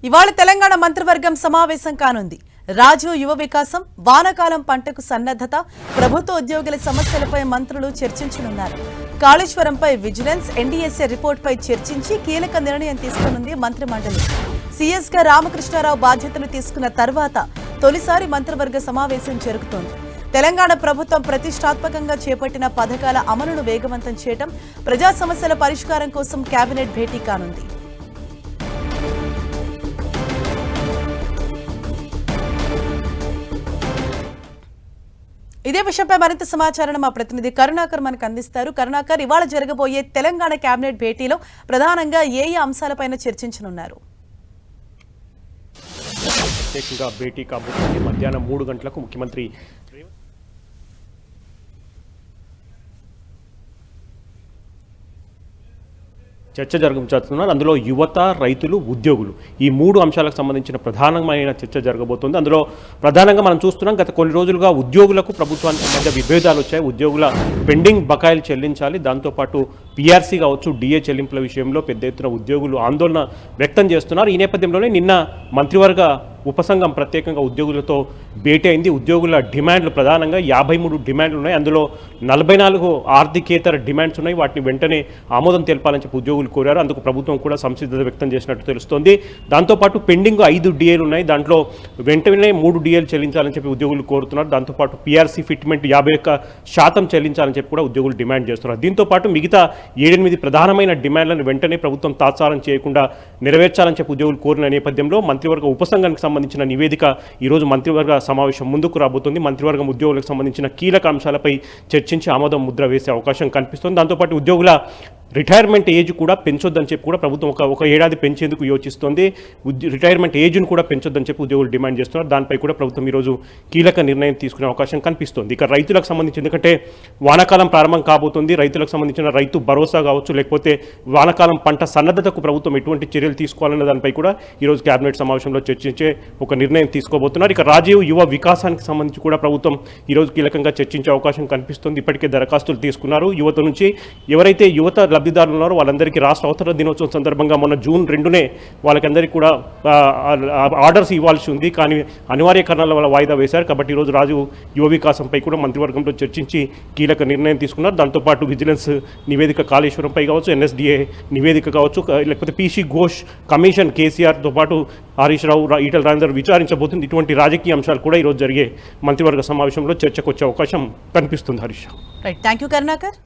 ఇవాళ తెలంగాణ మంత్రివర్గం సమావేశం కానుంది. రాజు యువ వికాసం, వానాకాలం పంటకు సన్నద్ధత, ప్రభుత్వ ఉద్యోగుల సమస్యలపై మంత్రులు చర్చించనున్నారు. కాళేశ్వరంపై విజిలెన్స్, ఎన్డీఎస్ఏ రిపోర్టుపై చర్చించి కీలక నిర్ణయం తీసుకోనుంది మంత్రిమండలి. సీఎస్గా రామకృష్ణారావు బాధ్యతలు తీసుకున్న తర్వాత తొలిసారి మంత్రివర్గ సమావేశం జరుగుతోంది. తెలంగాణ ప్రభుత్వం ప్రతిష్టాత్మకంగా చేపట్టిన పథకాల అమలును వేగవంతం చేయడం, ప్రజా సమస్యల పరిష్కారం కోసం కేబినెట్ భేటీ కానుంది. ఇదే విషయంపై మరింత సమాచారం మా ప్రతినిధి కరుణాకర్ మనకు అందిస్తారు. కరుణాకర్, ఇవాళ జరగబోయే తెలంగాణ కేబినెట్ భేటీలో ప్రధానంగా ఏ అంశాలపైన చర్చించనున్నారు? ప్రత్యేకంగా భేటీ కాబోతుంది. మధ్యాహ్నం 3 గంటలకు ముఖ్యమంత్రి చర్చ జరగబోతున్నారు. అందులో యువత, రైతులు, ఉద్యోగులు ఈ 3 అంశాలకు సంబంధించిన ప్రధానమైన చర్చ జరగబోతోంది. అందులో ప్రధానంగా మనం చూస్తున్నాం, గత కొన్ని రోజులుగా ఉద్యోగులకు ప్రభుత్వానికి మధ్య విభేదాలు వచ్చాయి. ఉద్యోగుల పెండింగ్ బకాయిలు చెల్లించాలి, దాంతోపాటు పీఆర్సీ కావచ్చు, డిఏ చెల్లింపుల విషయంలో పెద్ద ఎత్తున ఉద్యోగులు ఆందోళన వ్యక్తం చేస్తున్నారు. ఈ నేపథ్యంలోనే నిన్న మంత్రివర్గ ఉపసంఘం ప్రత్యేకంగా ఉద్యోగులతో భేటీ అయింది. ఉద్యోగుల డిమాండ్లు ప్రధానంగా 53 డిమాండ్లు ఉన్నాయి. అందులో 44 ఆర్థికేతర డిమాండ్స్ ఉన్నాయి. వాటిని వెంటనే ఆమోదం తెలపాలని చెప్పి ఉద్యోగులు కోరారు. అందుకు ప్రభుత్వం కూడా సంసిద్ధత వ్యక్తం చేసినట్టు తెలుస్తోంది. దాంతోపాటు పెండింగ్ 5 డిఏలు ఉన్నాయి. దాంట్లో వెంటనే 3 డిఏలు చెల్లించాలని చెప్పి ఉద్యోగులు కోరుతున్నారు. దాంతోపాటు పీఆర్సీ ఫిట్మెంట్ 51% చెల్లించాలని చెప్పి కూడా ఉద్యోగులు డిమాండ్ చేస్తున్నారు. దీంతోపాటు మిగతా 7-8 ప్రధానమైన డిమాండ్లను వెంటనే ప్రభుత్వం తాత్సారం చేయకుండా నెరవేర్చాలని చెప్పి ఉద్యోగులు కోరిన నేపథ్యంలో మంత్రివర్గ ఉపసంఘానికి సంబంధించిన నివేదిక ఈరోజు మంత్రివర్గ సమావేశం ముందుకు రాబోతుంది. మంత్రివర్గం ఉద్యోగులకు సంబంధించిన కీలక అంశాలపై చర్చించి ఆమోదం ముద్ర వేసే అవకాశం కనిపిస్తుంది. దాంతోపాటు ఉద్యోగుల రిటైర్మెంట్ ఏజ్ కూడా పెంచొద్దని చెప్పి కూడా ప్రభుత్వం ఒక ఏడాది పెంచేందుకు యోచిస్తోంది. రిటైర్మెంట్ ఏజ్ను కూడా పెంచొద్దని చెప్పి ఉద్యోగులు డిమాండ్ చేస్తున్నారు. దానిపై కూడా ప్రభుత్వం ఈరోజు కీలక నిర్ణయం తీసుకునే అవకాశం కనిపిస్తుంది. ఇక రైతులకు సంబంధించి, ఎందుకంటే వానాకాలం ప్రారంభం కాబోతుంది, రైతులకు సంబంధించిన రైతు భరోసా కావచ్చు, లేకపోతే వానాకాలం పంట సన్నద్ధతకు ప్రభుత్వం ఎటువంటి చర్యలు తీసుకోవాలన్న దానిపై కూడా ఈరోజు కేబినెట్ సమావేశంలో చర్చించే ఒక నిర్ణయం తీసుకోబోతున్నారు. ఇక రాజీవ్ యువ వికాసానికి సంబంధించి కూడా ప్రభుత్వం ఈరోజు కీలకంగా చర్చించే అవకాశం కనిపిస్తుంది. ఇప్పటికే దరఖాస్తులు తీసుకున్నారు. యువత నుంచి ఎవరైతే యువత లబ్ధిదారులు ఉన్నారో వాళ్ళందరికీ రాష్ట్ర అవతరణ దినోత్సవం సందర్భంగా మొన్న జూన్ 2నే వాళ్ళకందరికీ కూడా ఆర్డర్స్ ఇవ్వాల్సి ఉంది. కానీ అనివార్య కారణాల వల్ల వాయిదా వేశారు. కాబట్టి ఈరోజు రాజు యువ వికాసంపై కూడా మంత్రివర్గంలో చర్చించి కీలక నిర్ణయం తీసుకున్నారు. దాంతోపాటు విజిలెన్స్ నివేదిక కాళేశ్వరంపై కావచ్చు, ఎన్ఎస్డిఏ నివేదిక కావచ్చు, లేకపోతే పీసీ ఘోష్ కమిషన్, కేసీఆర్తో పాటు హరీష్ రావు, ఈటల రాజేందర్ విచారించబోతుంది. ఇటువంటి రాజకీయ అంశాలు కూడా ఈరోజు జరిగే మంత్రివర్గ సమావేశంలో చర్చకు వచ్చే అవకాశం కనిపిస్తుంది. Harish. Right, thank you Karunakar.